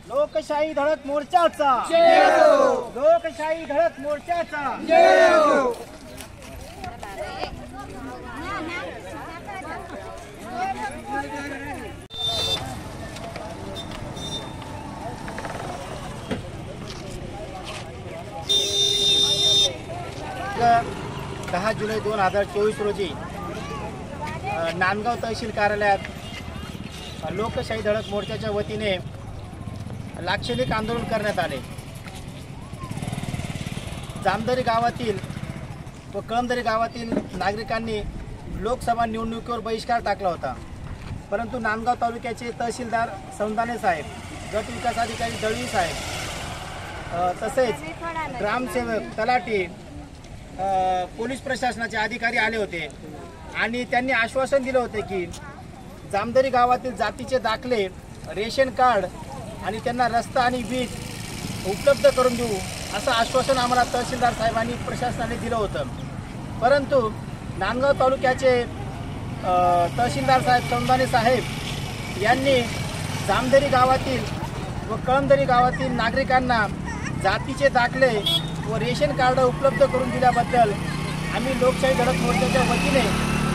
लोकशाही धडक मोर्चाचा लोकशाही धडक मोर्चाचा दहा जुलै 2024 रोजी नांदगाव तहसील कार्यालयात लोकशाही धडक मोर्चाच्या वतीने लाक्षणिक आंदोलन करण्यात आले। जामदरी गावातील व कळमदरी गावातील नागरिकांनी लोकसभा निवडणुकीवर बहिष्कार टाकला होता, परंतु नांदगाव तालुक्याचे तहसीलदार सौंदाने साहेब, गट विकास अधिकारी दळवी साहेब तसेच ग्रामसेवक, तलाठी, पोलीस प्रशासनाचे अधिकारी आले होते आणि त्यांनी आश्वासन दिले होते की जामदरी गावातील जातीचे दाखले, रेशन कार्ड आणि त्यांना रस्ता आणि वीज उपलब्ध करून देऊ असं आश्वासन आम्हाला तहसीलदार साहेबांनी प्रशासनाने दिलं होतं। परंतु नांदगाव तालुक्याचे तहसीलदार साहेब सौंदाने साहेब यांनी जामदरी गावातील व कळमदरी गावातील नागरिकांना जातीचे दाखले व रेशन कार्ड उपलब्ध करून दिल्याबद्दल आम्ही लोकशाही धडक मोर्चाच्या वतीने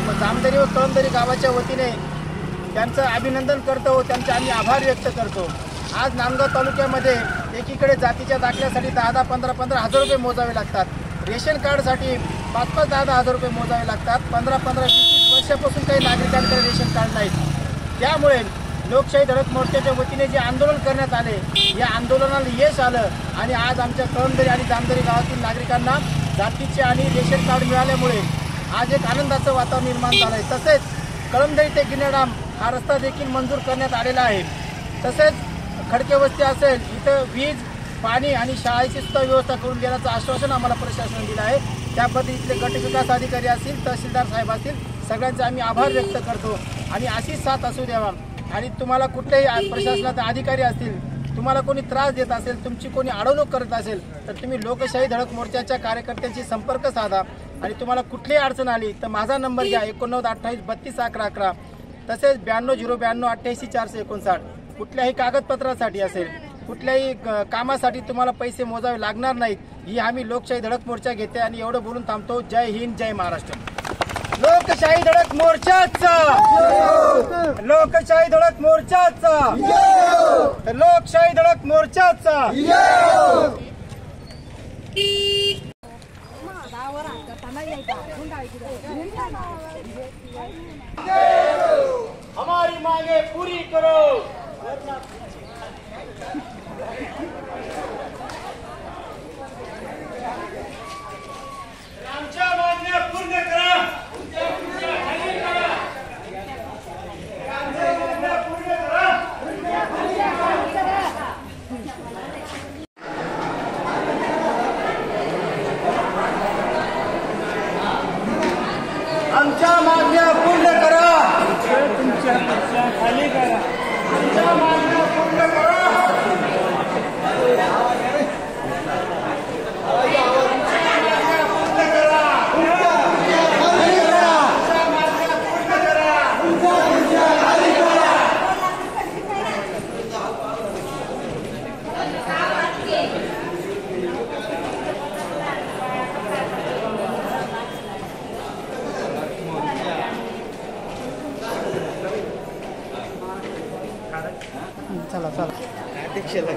व जामदरी व कळमदरी गावाच्या वतीने त्यांचं अभिनंदन करतो व त्यांचे आम्ही आभार व्यक्त करतो। आज नांदगाव तालुक्यामध्ये एकीकडे जातीच्या दाखल्यासाठी 10-10, 15-15 हजार रुपये मोजावे लागतात, रेशन कार्डसाठी 5-5, 10-10 हजार रुपये मोजावे लागतात। 15-15, 20 वर्षापासून काही नागरिकांकडे रेशन कार्ड नाहीत। त्यामुळे लोकशाही धडक मोर्चाच्या वतीने जे आंदोलन करण्यात आले, या आंदोलनाला यश आलं आणि आज आमच्या कळमदरी आणि जामदरी गावातील नागरिकांना जातीचे आणि रेशन कार्ड मिळाल्यामुळे आज एक आनंदाचं वातावरण निर्माण झालं आहे। तसेच कळमदरी ते गिरणाराम हा रस्ता देखील मंजूर करण्यात आलेला आहे। तसेच खडके वस्ती असेल, इथं वीज, पाणी आणि शाळेची सुद्धा व्यवस्था करून देण्याचं आश्वासन आम्हाला प्रशासनाने दिलं आहे। त्याबद्दल इथले गट विकास अधिकारी असतील, तहसीलदार साहेब असतील, सगळ्यांचे आम्ही आभार व्यक्त करतो आणि अशीच साथ असू द्यावा। आणि तुम्हाला कुठलेही प्रशासनाचे अधिकारी असतील, तुम्हाला कोणी त्रास देत असेल, तुमची कोणी अडवणूक करत असेल तर तुम्ही लोकशाही धडक मोर्चाच्या कार्यकर्त्यांशी संपर्क साधा आणि तुम्हाला कुठलीही अडचण आली तर माझा नंबर घ्या 8928321111 तसेच 9209284459। कुठल्याही कागदपत्रासाठी असेल, कुठल्याही कामासाठी तुम्हाला पैसे मोजावे लागणार नाहीत, ही आम्ही लोकशाही धडक मोर्चा घेते आणि एवढं बोलून थांबतो। जय हिंद, जय महाराष्ट्र। लोकशाही धडक मोर्चाचा लोकशाही धडक मोर्चाचा लोकशाही धडक मोर्चाचा हमारी मांगे पूरी करो। आमच्या मागण्या पूर्ण करा। आमच्या मागण्या पूर्ण करा। खाली करा। आमच्या मागण्या पूर्ण करा। चला चला अध्यक्षाला